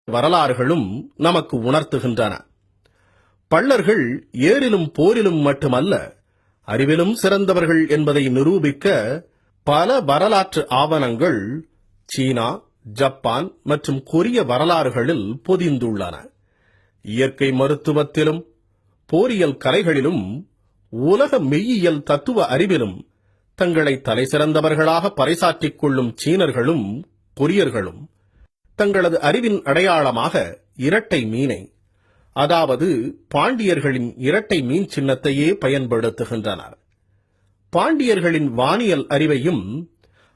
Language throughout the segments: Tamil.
வரலாறுகளும் நமக்கு உணர்த்துகின்றன. பள்ளர்கள் ஏரிலும் போரிலும் மட்டுமல்ல, அறிவிலும் சிறந்தவர்கள் என்பதை நிரூபிக்க பல வரலாற்று ஆவணங்கள் சீனா, ஜப்பான் மற்றும் கொரிய வரலாறுகளில் பொதிந்துள்ளன. இயற்கை மருத்துவத்திலும் போரியல் கலைகளிலும் உலக மெய்யியல் தத்துவ அறிவிலும் தங்களை தலைசிறந்தவர்களாக பறைசாற்றிக் கொள்ளும் சீனர்களும் கொரியர்களும் தங்களது அறிவின் அடையாளமாக இரட்டை மீனை, அதாவது பாண்டியர்களின் இரட்டை மீன் சின்னத்தையே பயன்படுத்துகின்றனர். பாண்டியர்களின் வானியல் அறிவையும்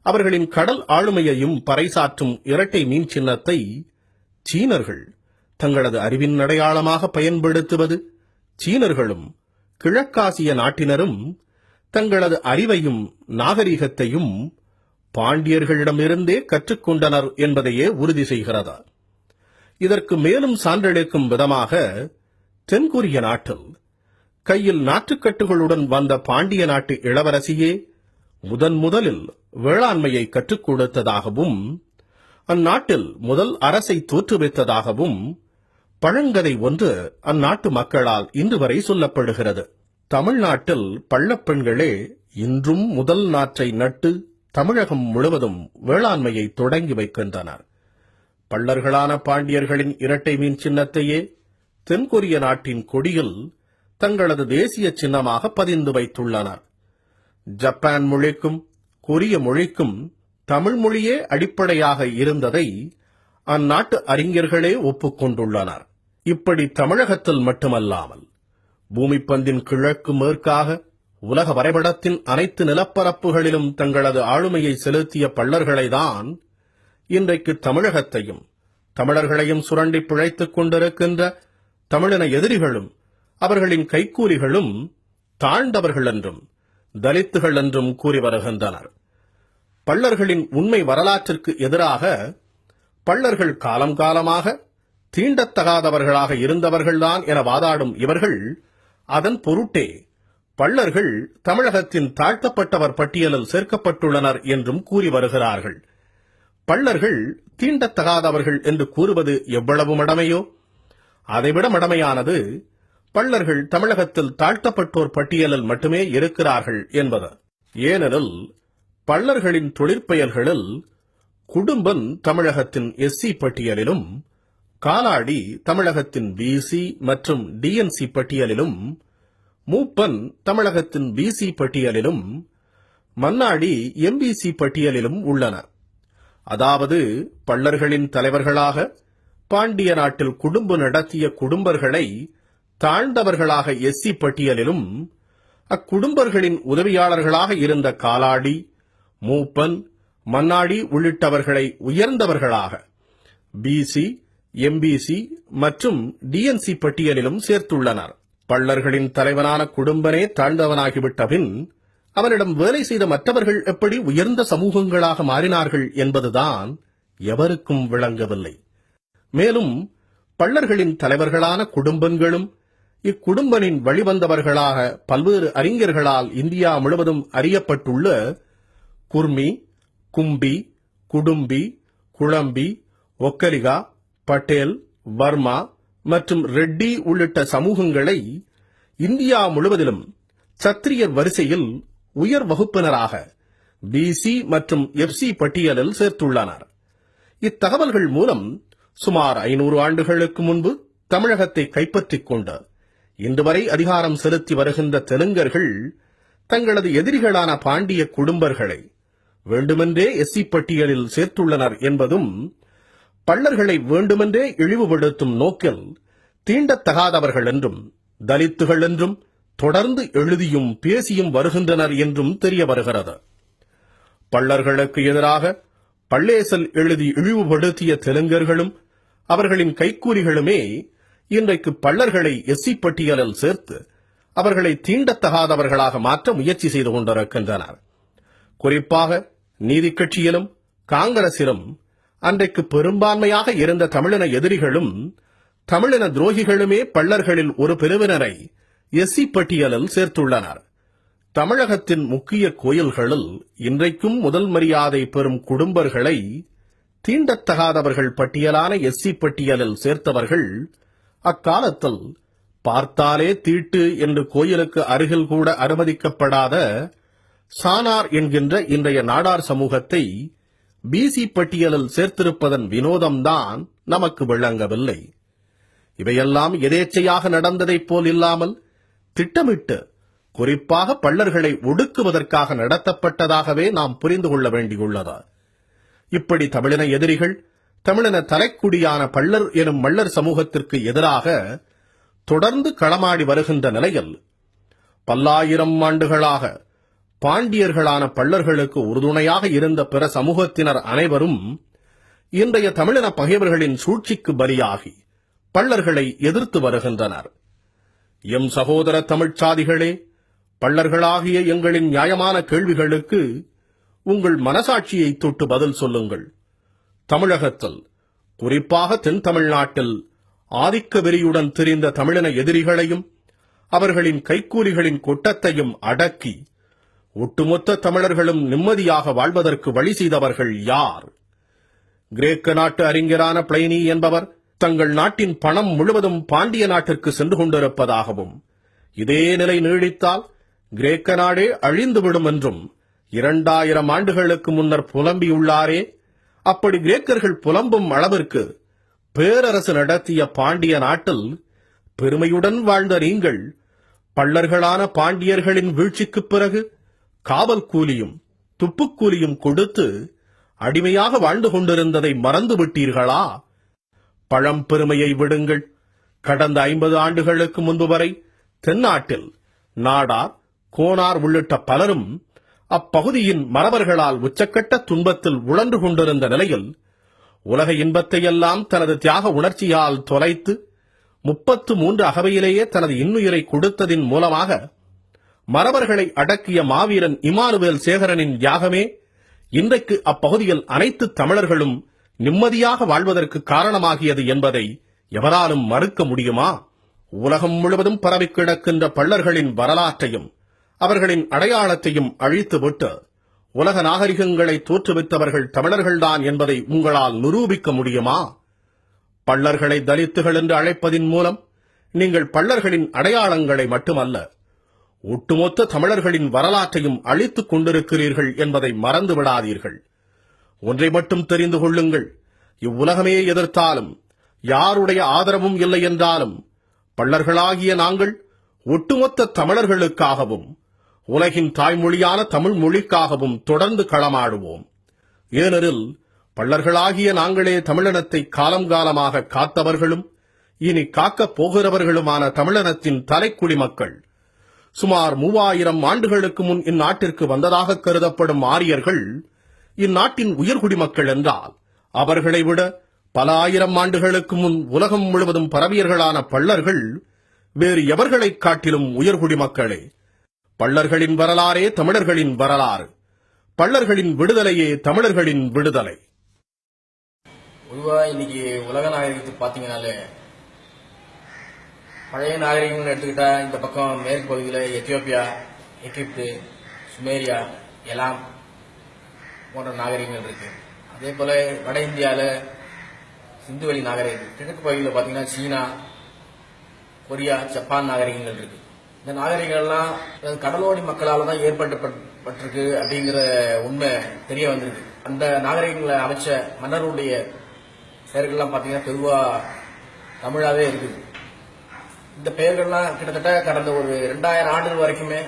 அவர்களின் கடல் ஆளுமையையும் பறைசாற்றும் இரட்டை மீன் சின்னத்தை சீனர்கள் தங்களது அறிவின் அடையாளமாக பயன்படுத்துவது சீனர்களும் கிழக்காசிய நாட்டினரும் தங்களது அறிவையும் நாகரிகத்தையும் பாண்டியர்களிடமிருந்தே கற்றுக்கொண்டனர் என்பதையே உறுதி செய்கிறது. இதற்கு மேலும் சான்றளிக்கும் விதமாக தென்கொரிய நாட்டில் கையில் நாற்றுக்கட்டுகளுடன் வந்த பாண்டிய நாட்டு இளவரசியே முதலில் வேளாண்மையை கற்றுக் கொடுத்ததாகவும் அந்நாட்டில் முதல் அரசை தோற்றுவித்ததாகவும் பழங்கதை ஒன்று அந்நாட்டு மக்களால் இன்று வரை சொல்லப்படுகிறது. தமிழ்நாட்டில் பள்ளப்பெண்களே இன்றும் முதல் நாற்றை நட்டு தமிழகம் முழுவதும் வேளாண்மையை தொடங்கி வைக்கின்றனர். பள்ளர்களான பாண்டியர்களின் இரட்டை மீன் சின்னத்தையே தென்கொரிய நாட்டின் கொடியில் தங்களது தேசிய சின்னமாக பதிந்து வைத்துள்ளனர். ஜப்பான் மொழிக்கும் கொரிய மொழிக்கும் தமிழ் மொழியே அடிப்படையாக இருந்ததை அந்நாட்டு அறிஞர்களே ஒப்புக்கொண்டுள்ளனர். இப்படி தமிழகத்தில் மட்டுமல்லாமல் பூமிப்பந்தின் கிழக்கு மேற்காக உலக வரைபடத்தின் அனைத்து நிலப்பரப்புகளிலும் தங்களது ஆளுமையை செலுத்திய பள்ளர்களைதான் இன்றைக்கு தமிழகத்தையும் தமிழர்களையும் சுரண்டி பிழைத்துக் கொண்டிருக்கின்ற தமிழின எதிரிகளும் அவர்களின் கைக்கூலிகளும் தாழ்ந்தவர்கள் என்றும் தலித்துகள் என்றும் கூறி வருகின்றனர். பள்ளர்களின் உண்மை வரலாற்றிற்கு எதிராக பள்ளர்கள் காலம் காலமாக தீண்டத்தகாதவர்களாக இருந்தவர்கள்தான் என வாதாடும் இவர்கள் அதன் பொருட்டே பள்ளர்கள் தமிழகத்தின் தாழ்த்தப்பட்டவர் பட்டியலில் சேர்க்கப்பட்டுள்ளனர் என்றும் கூறி வருகிறார்கள். பள்ளர்கள் தீண்டத்தகாதவர்கள் என்று கூறுவது எவ்வளவு மடமையோ அதைவிட மடமையானது பள்ளர்கள் தமிழகத்தில் தாழ்த்தப்பட்டோர் பட்டியலில் மட்டுமே இருக்கிறார்கள் என்பது. ஏனெனில் பள்ளர்களின் தொழிற்பெயர்களில் குடும்பன் தமிழகத்தின் எஸ்சி பட்டியலிலும், காலாடி தமிழகத்தின் பிசி மற்றும் டிஎன்சி பட்டியலிலும், மூப்பன் தமிழகத்தின் பிசி பட்டியலிலும், மன்னாடி எம்பிசி பட்டியலிலும் உள்ளன. அதாவது பள்ளர்களின் தலைவர்களாக பாண்டிய நாட்டில் குடும்பு நடத்திய குடும்பர்களை தாழ்ந்தவர்களாக எஸ்சி பட்டியலிலும், அக்குடும்பர்களின் உதவியாளர்களாக இருந்த காலாடி, மூப்பன், மன்னாடி உள்ளிட்டவர்களை உயர்ந்தவர்களாக பிசி, எம்பிசி மற்றும் டிஎன்சி பட்டியலிலும் சேர்த்துள்ளனர். பள்ளர்களின் தலைவனான குடும்பனே தாழ்ந்தவனாகிவிட்ட பின் அவனிடம் வேலை செய்த மற்றவர்கள் எப்படி உயர்ந்த சமூகங்களாக மாறினார்கள் என்பதுதான் எவருக்கும் விளங்கவில்லை. மேலும் பள்ளர்களின் தலைவர்களான குடும்பங்களும் இக்குடும்பனின் வழிவந்தவர்களாக பல்வேறு அறிஞர்களால் இந்தியா முழுவதும் அறியப்பட்டுள்ள குர்மி, கும்பி, குடும்பி, குழம்பி, ஒக்கலிகா, பட்டேல், வர்மா மற்றும் ரெட்டி உள்ளிட்ட சமூகங்களை இந்தியா முழுவதிலும் சத்திரியர் வரிசையில் உயர் வகுப்பினராக பிசி மற்றும் எஃப்சி பட்டியலில் சேர்த்துள்ளனர். இத்தகவல்கள் மூலம் சுமார் 500 ஆண்டுகளுக்கு முன்பு தமிழகத்தை கைப்பற்றிக் கொண்டு இன்று வரை அதிகாரம் செலுத்தி வருகின்ற தெலுங்கர்கள் தங்களது எதிரிகளான பாண்டிய குடும்பர்களை வேண்டுமென்றே எஸ்சி பட்டியலில் சேர்த்துள்ளனர் என்பதும், பள்ளர்களை வேண்டுமென்றே இழிவுபடுத்தும் நோக்கில் தீண்டத்தகாதவர்கள் என்றும் தலித்துகள் என்றும் தொடர்ந்து எழுதியும் பேசியும் வருகின்றனர் என்றும் தெரிய வருகிறது. பள்ளர்களுக்கு எதிராக பள்ளேசல் எழுதி இழிவுபடுத்திய தெலுங்கர்களும் அவர்களின் கைக்கூலிகளுமே இன்றைக்கு பள்ளர்களை எஸ்சி பட்டியலில் சேர்த்து அவர்களை தீண்டத்தகாதவர்களாக மாற்ற முயற்சி செய்து கொண்டிருக்கின்றனர். குறிப்பாக நீதி கட்சியிலும் காங்கிரசிலும் அன்றைக்கு பெரும்பான்மையாக இருந்த தமிழின எதிரிகளும் தமிழின துரோகிகளுமே பள்ளர்களில் ஒரு பிரிவினரை எஸ்சி பட்டியலில் சேர்த்துள்ளனர். தமிழகத்தின் முக்கிய கோயில்களில் இன்றைக்கும் முதல் மரியாதை பெறும் குடும்பர்களை தீண்டத்தகாதவர்கள் பட்டியலான எஸ்சி பட்டியலில் சேர்த்தவர்கள் அக்காலத்தில் பார்த்தாலே தீட்டு என்று கோயிலுக்கு அருகில் கூட அனுமதிக்கப்படாத சானார் என்கின்ற இன்றைய நாடார் சமூகத்தை பிசி பட்டியலில் சேர்த்திருப்பதன் வினோதம்தான் நமக்கு விளங்கவில்லை. இவையெல்லாம் எதேச்சையாக நடந்ததைப் போல் இல்லாமல் திட்டமிட்டு குறிப்பாக பள்ளர்களை ஒடுக்குவதற்காக நடத்தப்பட்டதாகவே நாம் புரிந்து கொள்ள வேண்டியுள்ளது. இப்படி தமிழின எதிரிகள் தமிழின தலைக்குடியான பள்ளர் எனும் மள்ளர் சமூகத்திற்கு எதிராக தொடர்ந்து களமாடி வருகின்ற நிலையில் பல்லாயிரம் ஆண்டுகளாக பாண்டியர்களான பள்ளர்களுக்கு உறுதுணையாக இருந்த பிற சமூகத்தினர் அனைவரும் இன்றைய தமிழின பகைவர்களின் சூழ்ச்சிக்கு பலியாகி பள்ளர்களை எதிர்த்து வருகின்றனர். எம் சகோதர தமிழ்ச்சாதிகளே, பள்ளர்களாகிய எங்களின் நியாயமான கேள்விகளுக்கு உங்கள் மனசாட்சியை தொட்டு பதில் சொல்லுங்கள். தமிழகத்தில், குறிப்பாக தென் தமிழ்நாட்டில் ஆதிக்க வெறியுடன் திரிந்த தமிழின எதிரிகளையும் அவர்களின் கைக்கூலிகளின் கொட்டத்தையும் அடக்கி ஒட்டுமொத்த தமிழர்களும் நிம்மதியாக வாழ்வதற்கு வழி செய்தவர்கள் யார்? கிரேக்க நாட்டு அறிஞரான பிளைனி என்பவர் தங்கள் நாட்டின் பணம் முழுவதும் பாண்டிய நாட்டிற்கு சென்று கொண்டிருப்பதாகவும் இதே நிலை நீடித்தால் கிரேக்க நாடே அழிந்துவிடும் என்றும் 2000 ஆண்டுகளுக்கு முன்னர் புலம்பியுள்ளாரே. அப்படி கிரேக்கர்கள் புலம்பும் அளவிற்கு பேரரசு நடத்திய பாண்டிய நாட்டில் பெருமையுடன் வாழ்ந்த நீங்கள் பள்ளர்களான பாண்டியர்களின் வீழ்ச்சிக்குப் பிறகு காவல் கூலியும் துப்புக்கூலியும் கொடுத்து அடிமையாக வாழ்ந்து கொண்டிருந்ததை மறந்துவிட்டீர்களா? பழம்பெருமையை விடுங்கள். கடந்த 50 ஆண்டுகளுக்கு முன்பு வரை தென்னாட்டில் நாடார், கோனார் உள்ளிட்ட பலரும் அப்பகுதியின் மறவர்களால் உச்சக்கட்ட துன்பத்தில் உழன்று கொண்டிருந்த நிலையில் உலக இன்பத்தையெல்லாம் தனது தியாக உணர்ச்சியால் தொலைத்து 33 அகவையிலேயே தனது இன்னுயிரை கொடுத்ததின் மூலமாக மறவர்களை அடக்கிய மாவீரன் இமானுவேல் சேகரனின் தியாகமே இன்றைக்கு அப்பகுதியில் அனைத்து தமிழர்களும் நிம்மதியாக வாழ்வதற்கு காரணமாகியது என்பதை எவராலும் மறுக்க முடியுமா? உலகம் முழுவதும் பரவி கிடக்கின்ற பள்ளர்களின் வரலாற்றையும் அவர்களின் அடையாளத்தையும் அழித்துவிட்டு உலக நாகரிகங்களை தோற்றுவித்தவர்கள் தமிழர்கள்தான் என்பதை உங்களால் நிரூபிக்க முடியுமா? பள்ளர்களை தலித்துகள் என்று அழைப்பதின் மூலம் நீங்கள் பள்ளர்களின் அடையாளங்களை மட்டுமல்ல, ஒட்டுமொத்த தமிழர்களின் வரலாற்றையும் அழித்துக் கொண்டிருக்கிறீர்கள் என்பதை மறந்து விடாதீர்கள். ஒன்றை மட்டும் தெரிந்து கொள்ளுங்கள். இவ்வுலகமே எதிர்த்தாலும், யாருடைய ஆதரவும் இல்லை என்றாலும், பள்ளர்களாகிய நாங்கள் ஒட்டுமொத்த தமிழர்களுக்காகவும் உலகின் தாய்மொழியான தமிழ் மொழிக்காகவும் தொடர்ந்து களமாடுவோம். ஏனெனில் பள்ளர்களாகிய நாங்களே தமிழினத்தை காலங்காலமாக காத்தவர்களும் இனி காக்கப் போகிறவர்களுமான தமிழினத்தின் தலைக்குடி மக்கள். சுமார் 3000 ஆண்டுகளுக்கு முன் இந்நாட்டிற்கு வந்ததாக கருதப்படும் ஆரியர்கள் இந்நாட்டின் உயர்குடி மக்கள் என்றால், அவர்களை விட பல ஆயிரம் ஆண்டுகளுக்கு முன் உலகம் முழுவதும் பரவியர்களான பள்ளர்கள் வேறு எவர்களைக் காட்டிலும் உயர்குடி மக்களே. பள்ளர்களின் வரலாறே தமிழர்களின் வரலாறு. பள்ளர்களின் விடுதலையே தமிழர்களின் விடுதலை. பொதுவா இன்னைக்கு உலக நாகரிகத்தை பாத்தீங்கன்னாலே, பழைய நாகரிகங்கள் எடுத்துக்கிட்டா இந்த பக்கம் மேற்கு பகுதியில் எத்தியோப்பியா, எகிப்து, சுமேரியா, எலாம் போன்ற நாகரிகங்கள் இருக்கு. அதே போல வட இந்தியாவில் சிந்துவெளி நாகரிகம், கிழக்கு பகுதியில் பாத்தீங்கன்னா சீனா, கொரியா, ஜப்பான் நாகரிகங்கள் இருக்கு. இந்த நாகரிகங்கள்லாம் கடலோடி மக்களால் தான் ஏற்படுத்தப்பட்டிருக்கு அப்படிங்கிற உண்மை தெரிய வந்திருக்கு. அந்த நாகரிகங்களை அமைச்ச மன்னருடைய பெயர்கள்லாம் பாத்தீங்கன்னா பொதுவா தமிழாவே இருக்குது. இந்த பெயர்கள்லாம் கிட்டத்தட்ட கடந்த ஒரு 2000 ஆண்டுகள் வரைக்குமே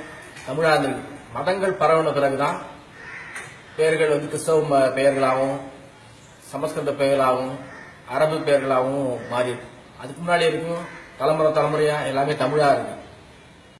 தமிழா இருந்திருக்கு. மதங்கள் பரவன பிறகுதான் பெயர்கள் கிறிஸ்தவ பெயர்களாகவும் சமஸ்கிருத பெயர்களாகவும் அரபு பெயர்களாகவும் மாறி இருக்கு. அதுக்கு முன்னாடி இருக்கும் தலைமுறையா எல்லாமே தமிழா இருக்கு.